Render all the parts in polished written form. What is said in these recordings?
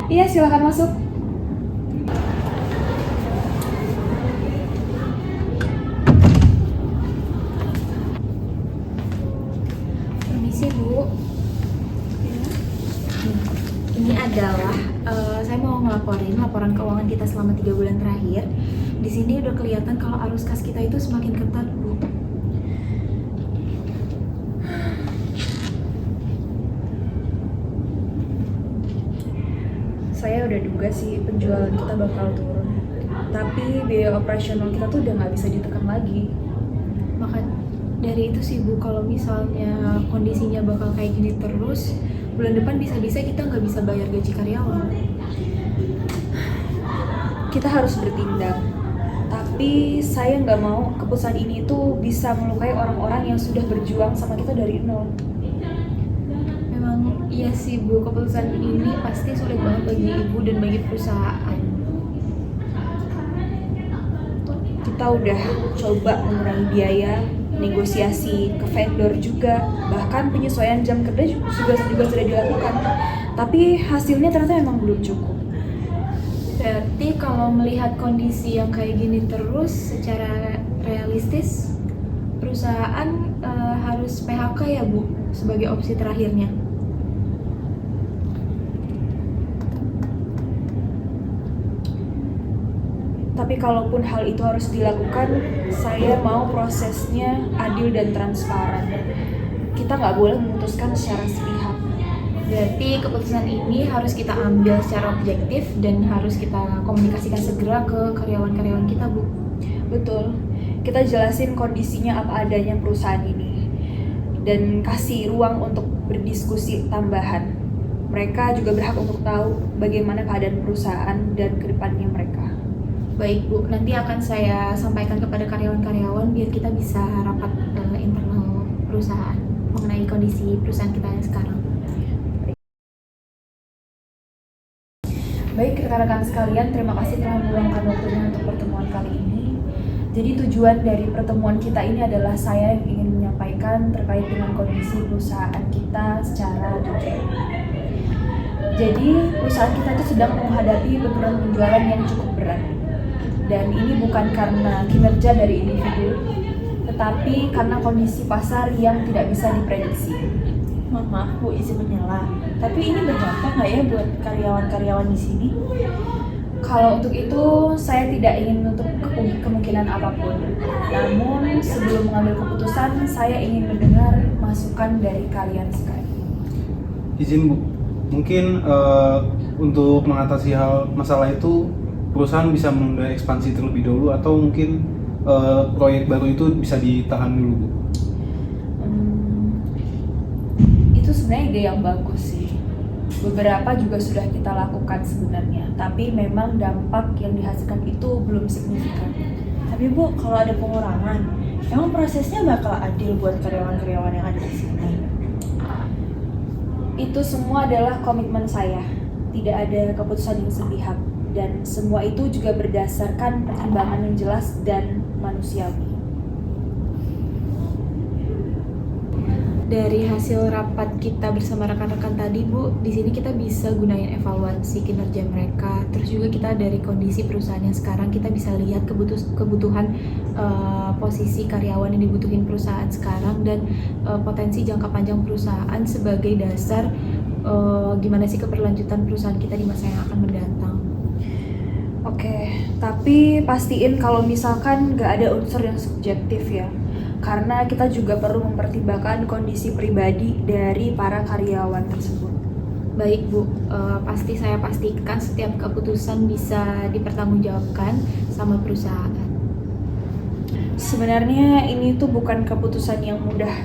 Iya, silakan masuk. Permisi Bu, ini adalah saya mau ngelaporin laporan keuangan kita selama 3 bulan terakhir. Di sini udah kelihatan kalau arus kas kita itu semakin ketat Bu. Saya udah duga sih penjualan kita bakal turun. Tapi biaya operasional kita tuh udah nggak bisa ditekan lagi. Maka dari itu sih Bu, kalau misalnya kondisinya bakal kayak gini terus, bulan depan bisa-bisa kita nggak bisa bayar gaji karyawan. Kita harus bertindak. Tapi saya nggak mau keputusan ini tuh bisa melukai orang-orang yang sudah berjuang sama kita dari nol. Memang iya sih Bu, keputusan ini pasti sulit banget bagi Ibu dan bagi perusahaan. Kita udah coba mengurangi biaya, negosiasi ke vendor juga, bahkan penyesuaian jam kerja juga sudah dilakukan. Tapi hasilnya ternyata memang belum cukup. Berarti kalau melihat kondisi yang kayak gini terus, secara realistis perusahaan harus PHK ya Bu, sebagai opsi terakhirnya. Tapi kalaupun hal itu harus dilakukan, saya mau prosesnya adil dan transparan. Kita nggak boleh memutuskan secara sepihak. Berarti keputusan ini harus kita ambil secara objektif dan harus kita komunikasikan segera ke karyawan-karyawan kita Bu. Betul, kita jelasin kondisinya apa adanya perusahaan ini. Dan kasih ruang untuk berdiskusi tambahan. Mereka juga berhak untuk tahu bagaimana keadaan perusahaan dan kedepannya mereka. Baik Bu, nanti akan saya sampaikan kepada karyawan-karyawan biar kita bisa rapat internal perusahaan mengenai kondisi perusahaan kita yang sekarang. Baik rekan-rekan sekalian, terima kasih telah meluangkan waktunya untuk pertemuan kali ini. Jadi tujuan dari pertemuan kita ini adalah saya yang ingin menyampaikan terkait dengan kondisi perusahaan kita secara jujur. Jadi perusahaan kita itu sedang menghadapi penurunan penjualan yang cukup berat. Dan ini bukan karena kinerja dari individu, tetapi karena kondisi pasar yang tidak bisa diprediksi. Mama, Bu izin menyela. Tapi ini berdampak nggak ya buat karyawan-karyawan di sini? Kalau untuk itu, saya tidak ingin menutup kemungkinan apapun. Namun, sebelum mengambil keputusan, saya ingin mendengar masukan dari kalian sekali. Izin Bu, mungkin untuk mengatasi masalah itu, perusahaan bisa menunda ekspansi terlebih dahulu atau mungkin proyek baru itu bisa ditahan dulu Bu. Itu sebenarnya ide yang bagus sih. Beberapa juga sudah kita lakukan sebenarnya, tapi memang dampak yang dihasilkan itu belum signifikan. Tapi Bu, kalau ada pengurangan, emang prosesnya bakal adil buat karyawan-karyawan yang ada di sini? Itu semua adalah komitmen saya. Tidak ada keputusan yang sepihak. Dan semua itu juga berdasarkan pertimbangan yang jelas dan manusiawi. Dari hasil rapat kita bersama rekan-rekan tadi Bu, di sini kita bisa gunain evaluasi kinerja mereka. Terus juga kita dari kondisi perusahaan yang sekarang kita bisa lihat kebutuhan posisi karyawan yang dibutuhin perusahaan sekarang dan potensi jangka panjang perusahaan sebagai dasar gimana sih keberlanjutan perusahaan kita di masa yang akan mendatang. Oke, tapi pastiin kalau misalkan nggak ada unsur yang subjektif ya. Karena kita juga perlu mempertimbangkan kondisi pribadi dari para karyawan tersebut. Baik Bu, pasti saya pastikan setiap keputusan bisa dipertanggungjawabkan sama perusahaan. Sebenarnya ini tuh bukan keputusan yang mudah.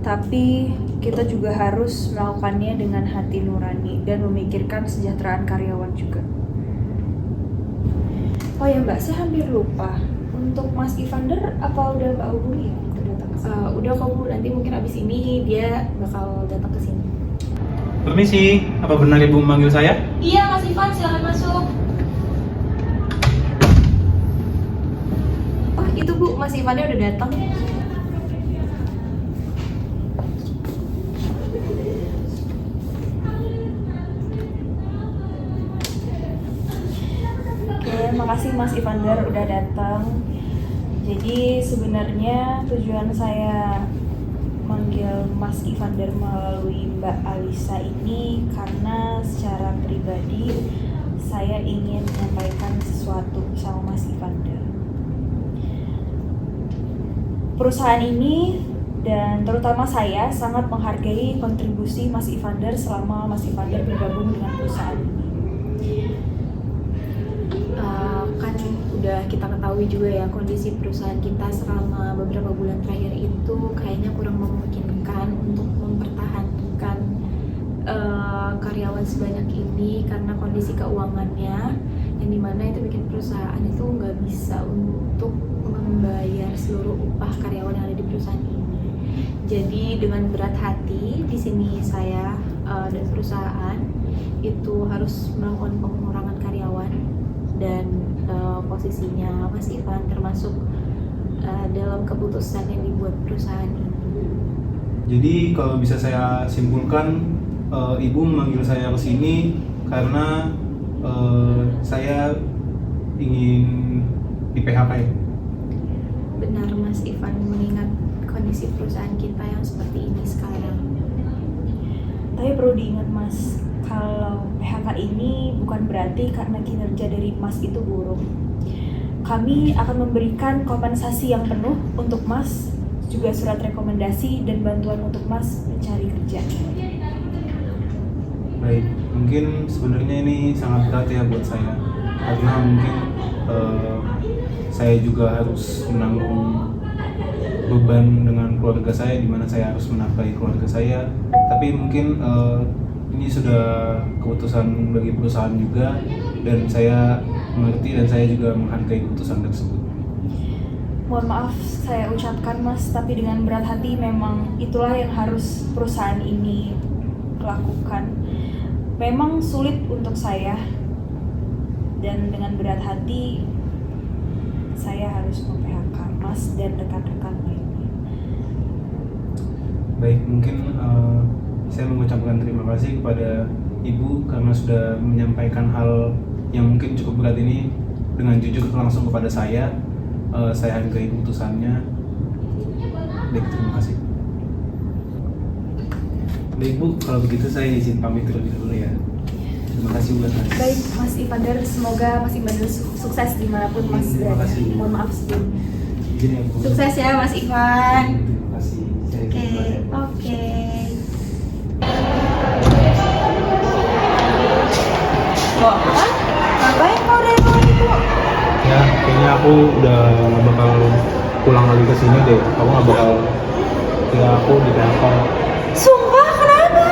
Tapi kita juga harus melakukannya dengan hati nurani dan memikirkan kesejahteraan karyawan juga. Oh ya Mbak, saya hampir lupa. Untuk Mas Evander, apa udah Mbak hubungi ya untuk datang ke sini? Udah kok Bu, nanti mungkin abis ini dia bakal datang ke sini. Permisi, apa benar Ibu memanggil saya? Iya Mas Ivan, silakan masuk. Oh itu Bu, Mas Ivannya udah datang. Mas Ivander udah datang. Jadi sebenarnya tujuan saya manggil Mas Ivander melalui Mbak Alisa ini karena secara pribadi saya ingin menyampaikan sesuatu sama Mas Ivander. Perusahaan ini dan terutama saya sangat menghargai kontribusi Mas Ivander selama Mas Ivander bergabung dengan perusahaan ini. Kan udah kita ketahui juga ya kondisi perusahaan kita selama beberapa bulan terakhir itu kayaknya kurang memungkinkan untuk mempertahankan karyawan sebanyak ini karena kondisi keuangannya yang dimana itu bikin perusahaan itu nggak bisa untuk membayar seluruh upah karyawan yang ada di perusahaan ini. Jadi dengan berat hati di sini saya dan perusahaan itu harus melakukan pengurangan karyawan dan posisinya Mas Ivan termasuk dalam keputusan yang dibuat perusahaan ini. Jadi kalau bisa saya simpulkan, Ibu memanggil saya ke sini karena saya ingin di PHK ya? Benar Mas Ivan, mengingat kondisi perusahaan kita yang seperti ini sekarang. Tapi perlu diingat Mas, kalau PHK ini bukan berarti karena kinerja dari Mas itu buruk. Kami akan memberikan kompensasi yang penuh untuk Mas, juga surat rekomendasi dan bantuan untuk Mas mencari kerja. Baik, mungkin sebenarnya ini sangat berat ya buat saya karena mungkin saya juga harus menanggung beban dengan keluarga saya di mana saya harus menafkahi keluarga saya. Tapi mungkin ini sudah keputusan bagi perusahaan juga dan saya mengerti dan saya juga menghargai keputusan tersebut. Mohon maaf saya ucapkan Mas, tapi dengan berat hati memang itulah yang harus perusahaan ini lakukan. Memang sulit untuk saya dan dengan berat hati saya harus mem-PHK Mas dan rekan-rekan lainnya. Baik, mungkin saya mengucapkan terima kasih kepada Ibu karena sudah menyampaikan hal yang mungkin cukup berat ini dengan jujur langsung kepada saya. Saya hargai keputusannya. Baik, terima kasih. Baik Bu, kalau begitu saya izin pamit terlebih dahulu ya. Terima kasih buat Mas. Baik Mas Ivander, semoga Mas Ivander sukses dimanapun Mas Terima berada. kasih. Mohon maaf sebelumnya. Izin ya Bu. Sukses ya Mas Ivan. Terima kasih. Saya izin duluan ya, Bu. Oke. Kok apa? Ngapain kau dari rumah ibu? Ya, kayaknya aku udah gak bakal pulang lagi ke sini deh. Aku gak bakal, ya aku di PHK. Sumpah, kenapa?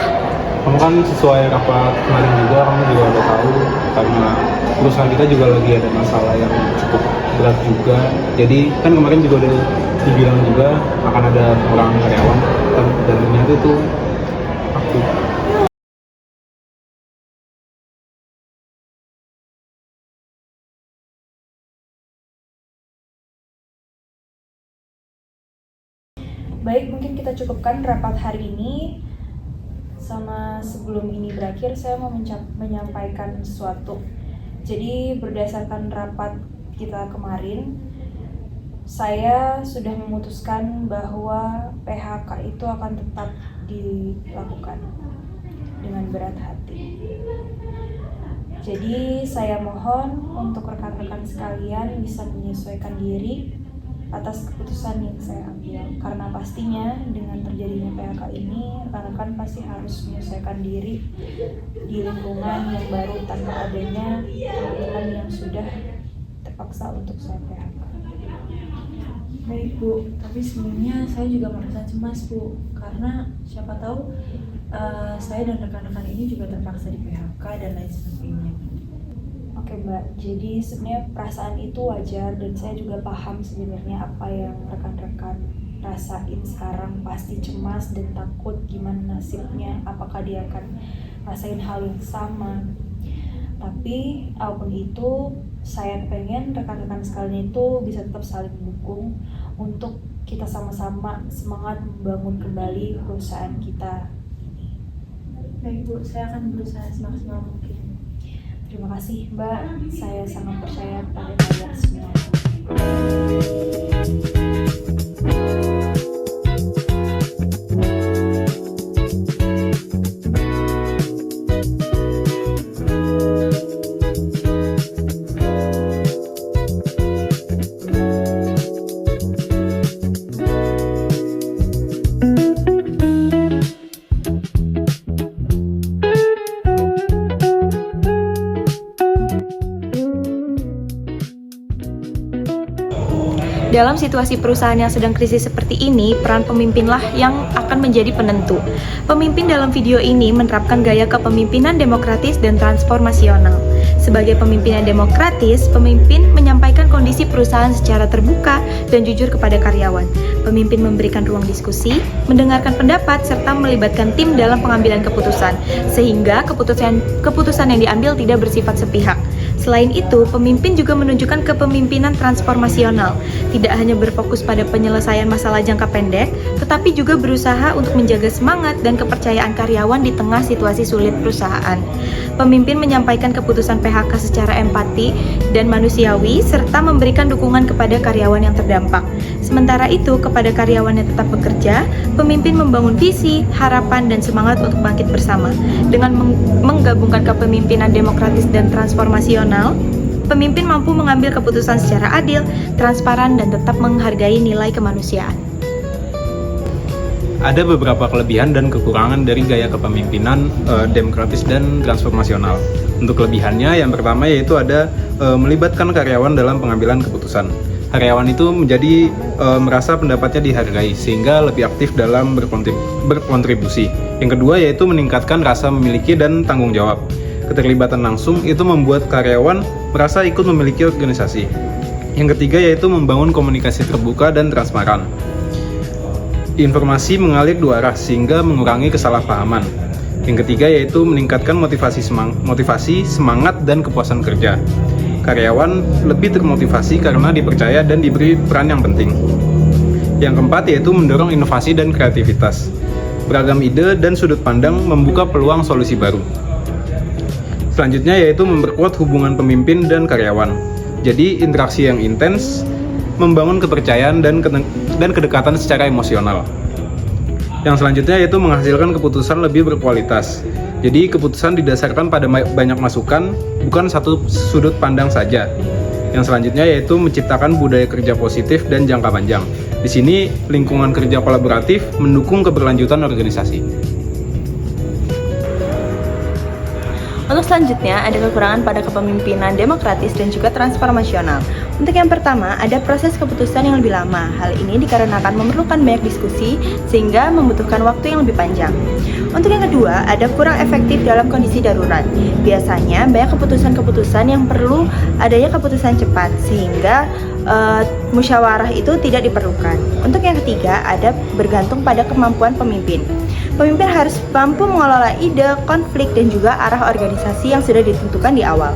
Kamu kan sesuai rapat kemarin juga, kamu juga udah tahu karena perusahaan kita juga lagi ada masalah yang cukup berat juga. Jadi kan kemarin juga udah dibilang juga akan ada orang karyawan dan ternyata itu aku. Baik, mungkin kita cukupkan rapat hari ini. Sama sebelum ini berakhir, saya mau menyampaikan sesuatu. Jadi berdasarkan rapat kita kemarin, saya sudah memutuskan bahwa PHK itu akan tetap dilakukan dengan berat hati. Jadi saya mohon untuk rekan-rekan sekalian bisa menyesuaikan diri atas keputusan yang saya ambil, karena pastinya dengan terjadinya PHK ini rekan-rekan pasti harus menyesuaikan diri di lingkungan yang baru tanpa adanya teman-teman yang sudah terpaksa untuk saya PHK. Baik Bu, tapi sebelumnya saya juga merasa cemas Bu, karena siapa tahu saya dan rekan-rekan ini juga terpaksa di PHK dan lain sebagainya. Oke Mbak, jadi sebenarnya perasaan itu wajar dan saya juga paham sebenarnya apa yang rekan-rekan rasain sekarang. Pasti cemas dan takut gimana nasibnya, apakah dia akan rasain hal yang sama. Tapi apapun itu, saya pengen rekan-rekan sekalian itu bisa tetap saling mendukung untuk kita sama-sama semangat membangun kembali perusahaan kita ini. Baik Bu, saya akan berusaha semaksimal mungkin. Terima kasih Mbak, saya sangat percaya pada kalian semua. Dalam situasi perusahaan yang sedang krisis seperti ini, peran pemimpinlah yang akan menjadi penentu. Pemimpin dalam video ini menerapkan gaya kepemimpinan demokratis dan transformasional. Sebagai pemimpin yang demokratis, pemimpin menyampaikan kondisi perusahaan secara terbuka dan jujur kepada karyawan. Pemimpin memberikan ruang diskusi, mendengarkan pendapat, serta melibatkan tim dalam pengambilan keputusan, sehingga keputusan yang diambil tidak bersifat sepihak. Selain itu, pemimpin juga menunjukkan kepemimpinan transformasional, tidak hanya berfokus pada penyelesaian masalah jangka pendek, tetapi juga berusaha untuk menjaga semangat dan kepercayaan karyawan di tengah situasi sulit perusahaan. Pemimpin menyampaikan keputusan PHK secara empati dan manusiawi, serta memberikan dukungan kepada karyawan yang terdampak. Sementara itu, kepada karyawan yang tetap bekerja, pemimpin membangun visi, harapan, dan semangat untuk bangkit bersama. Dengan menggabungkan kepemimpinan demokratis dan transformasional, pemimpin mampu mengambil keputusan secara adil, transparan, dan tetap menghargai nilai kemanusiaan. Ada beberapa kelebihan dan kekurangan dari gaya kepemimpinan demokratis dan transformasional. Untuk kelebihannya, yang pertama yaitu ada melibatkan karyawan dalam pengambilan keputusan. Karyawan itu menjadi merasa pendapatnya dihargai, sehingga lebih aktif dalam berkontribusi. Yang kedua yaitu meningkatkan rasa memiliki dan tanggung jawab. Keterlibatan langsung itu membuat karyawan merasa ikut memiliki organisasi. Yang ketiga yaitu membangun komunikasi terbuka dan transparan. Informasi mengalir dua arah sehingga mengurangi kesalahpahaman. Yang ketiga yaitu meningkatkan motivasi, semangat, dan kepuasan kerja. Karyawan lebih termotivasi karena dipercaya dan diberi peran yang penting. Yang keempat yaitu mendorong inovasi dan kreativitas. Beragam ide dan sudut pandang membuka peluang solusi baru. Selanjutnya yaitu memperkuat hubungan pemimpin dan karyawan. Jadi interaksi yang intens, membangun kepercayaan dan kedekatan secara emosional. Yang selanjutnya yaitu menghasilkan keputusan lebih berkualitas. Jadi keputusan didasarkan pada banyak masukan, bukan satu sudut pandang saja. Yang selanjutnya yaitu menciptakan budaya kerja positif dan jangka panjang. Di sini lingkungan kerja kolaboratif mendukung keberlanjutan organisasi. Untuk selanjutnya, ada kekurangan pada kepemimpinan demokratis dan juga transformasional. Untuk yang pertama, ada proses keputusan yang lebih lama. Hal ini dikarenakan memerlukan banyak diskusi, sehingga membutuhkan waktu yang lebih panjang. Untuk yang kedua, ada kurang efektif dalam kondisi darurat. Biasanya, banyak keputusan-keputusan yang perlu adanya keputusan cepat, sehingga musyawarah itu tidak diperlukan. Untuk yang ketiga, ada bergantung pada kemampuan pemimpin. Pemimpin harus mampu mengelola ide, konflik, dan juga arah organisasi yang sudah ditentukan di awal.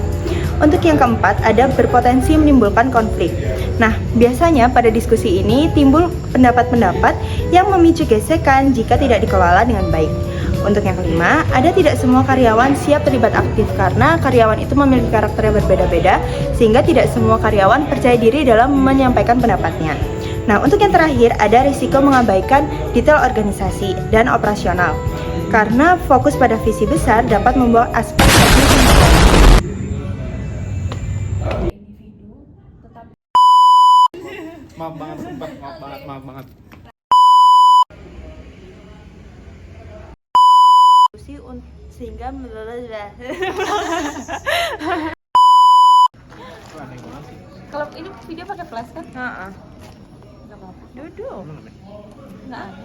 Untuk yang keempat, ada berpotensi menimbulkan konflik. Nah, biasanya pada diskusi ini timbul pendapat-pendapat yang memicu gesekan jika tidak dikelola dengan baik. Untuk yang kelima, ada tidak semua karyawan siap terlibat aktif karena karyawan itu memiliki karakter yang berbeda-beda, sehingga tidak semua karyawan percaya diri dalam menyampaikan pendapatnya. Nah, untuk yang terakhir, ada risiko mengabaikan detail organisasi dan operasional. Karena fokus pada visi besar dapat membawa aspek teknis yang Maaf banget, sumpah. Maaf banget. sehingga kalau ini video pakai flash kan? Nggak apa-apa. Duduk. Nggak ada.